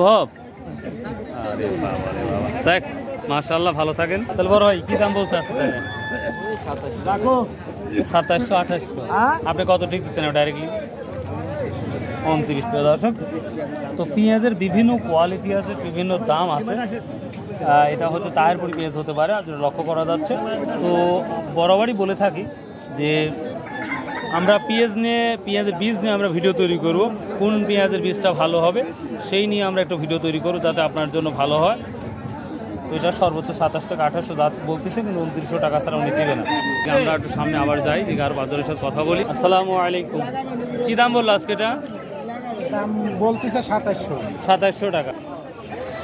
সম্ভব? আরে বাবা রে বাবা, দেখ মাশাআল্লাহ, ভালো থাকেন। তাহলে বড় ভাই কি দাম বলছে আজকে? 2700 2800। আপনি কত ঠিক দিচ্ছেন ডাইরেক্টলি? 29। দর্শক, তো পেঁয়াজের বিভিন্ন কোয়ালিটি আছে, বিভিন্ন দাম আছে। এটা হচ্ছে তাহেরপুরি পেঁয়াজ হতে পারে, আর যেটা লক্ষ্য করা যাচ্ছে। তো বরাবরই বলে থাকি যে আমরা পেঁয়াজের বীজ নিয়ে আমরা ভিডিও তৈরি করব, কোন পেঁয়াজের বীজটা ভালো হবে সেই নিয়ে আমরা একটু ভিডিও তৈরি করব, যাতে আপনার জন্য ভালো হয়। তো এটা সর্বোচ্চ 27 থেকে 2800 দাঁত বলতেছে, কিন্তু 2900 টাকা ছাড়া উনি দেবে না। আমরা একটু সামনে আবার যাই, দিকে আর বাজারের সাথে কথা বলি। আসসালামু আলাইকুম, কি দাম বললো আজকে? এটা দাম বলতেছে 2700। 2700 টাকা।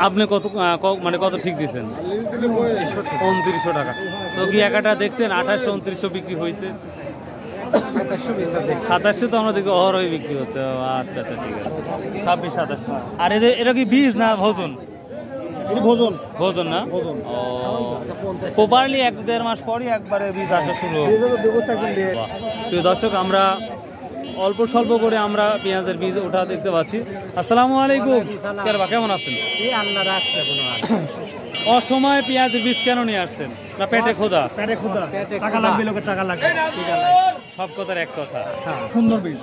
আপনি কত মানে কত ঠিক দিচ্ছেন? 2900 টাকা। তো কি একাটা দেখছেন 2800 2900 বিক্রি হয়েছে? 2700 তো আমরা দেখি অহরই বিক্রি হচ্ছে। আচ্ছা আচ্ছা, ঠিক আছে। 26 27। আর এটা কি বীজ না ভোজন? ভোজন না? ও, প্রপারলি 1-1.5 মাস পরই একবারে বীজ আসা শুরু হবে। প্রিয় দর্শক, আমরা অল্প স্বল্প করে আমরা পেঁয়াজের বীজ ওঠা দেখতে পাচ্ছি। আসসালামু আলাইকুম, কেমন আছেন? অসময়ে পেঁয়াজের বীজ কেন নিয়ে আসছেন? না পেটে খোদা? টাকা লাগবে, লোকের টাকা লাগবে। সব কথার এক কথা। সুন্দর বীজ,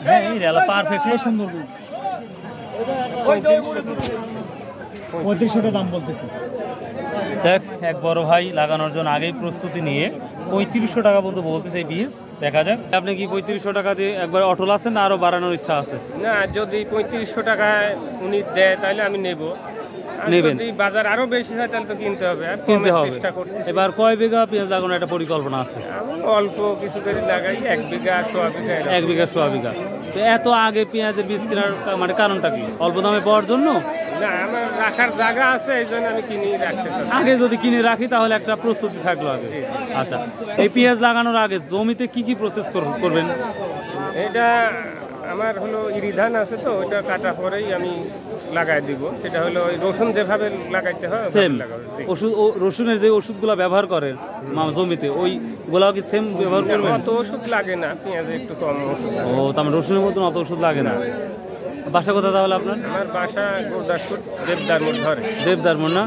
পারফেক্ট, সুন্দর বীজ। 3500 দাম বলতেছে। দেখ, এক বড় ভাই লাগানোর জন্য আগেই প্রস্তুতি নিয়ে 3500 টাকা পর্যন্ত বলতেছে এই বীজ। দেখা যাক, আপনি কি 3500 টাকা দিয়ে একবার অটল আছেন না আরো বাড়ানোর ইচ্ছা আছে? না, যদি 3500 টাকায় উনি দেয় তাহলে আমি নেব। নেবেন? যদি বাজার আরো বেশি হয় তাহলে তো কিনতে হবে, আর কিনতে কমের হবে। চেষ্টা করতেছি। এবার কয় বিঘা পেঁয়াজ লাগানোর একটা পরিকল্পনা আছে? আমি অল্প কিছু করে লাগাই, 1 বিঘা 1.5 বিঘা এরকম। 1 বিঘা 1.5 বিঘা। তো এত আগে পেঁয়াজের বীজ কেনার মানে কারণটা কি? অল্প দামে পাওয়ার জন্য? না, আমার রাখার জায়গা আছে, এই জন্য আমি কিনে রাখতে চাই। আগে যদি কিনে রাখি তাহলে একটা প্রস্তুতি থাকলো আগে। আচ্ছা, এই পেঁয়াজ লাগানোর আগে জমিতে কি কি প্রসেস করবেন? এটা আমার হলো ইরি ধান আছে তো ওইটা কাটা পরেই আমি লাগাই দিব। সেটা হলো ওই রসুন যেভাবে লাগাইতে হয় সেম ওইভাবে লাগাবো। জি। ওষুধ রসুনের যে ওষুধগুলো ব্যবহার করেন জমিতে ওইগুলাও কি সেম ব্যবহার করবেন? অত ওষুধ লাগে না, পেঁয়াজে একটু কম ওষুধ লাগে। ও তার মানে রসুনের মতন অত ওষুধ লাগে না। বাসা কোথা তাহলে আপনার? আমার বাসা গুরদাসপুর দেবদার মোড় ধরে। দেবদার মোড় না?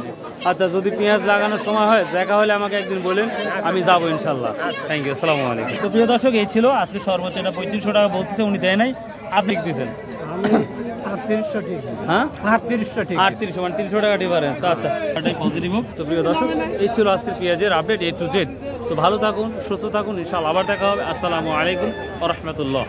আচ্ছা, যদি পেঁয়াজ লাগানোর সময় হয় দেখা হলে আমাকে একদিন বলেন, আমি যাবো ইনশাল্লাহ। থ্যাংক ইউ, আসসালামু আলাইকুম। তো প্রিয় দর্শক, এই ছিল আজকে সর্বোচ্চ এটা 3500 টাকা বলতেছে, উনি দেয় নাই, আপনি কি দিয়েছেন? হ্যাঁ 3800 মানে 300 টাকা ডিফারেন্স। আচ্ছা, এটাই পজিটিভ হোক। তো প্রিয় দর্শক, এই ছিল আজকে পেঁয়াজের আপডেট A to Z। তো ভালো থাকুন, সুস্থ থাকুন, ইনশাআল্লাহ আবার দেখা হবে। আসসালামু আলাইকুম ওয়া রাহমাতুল্লাহ।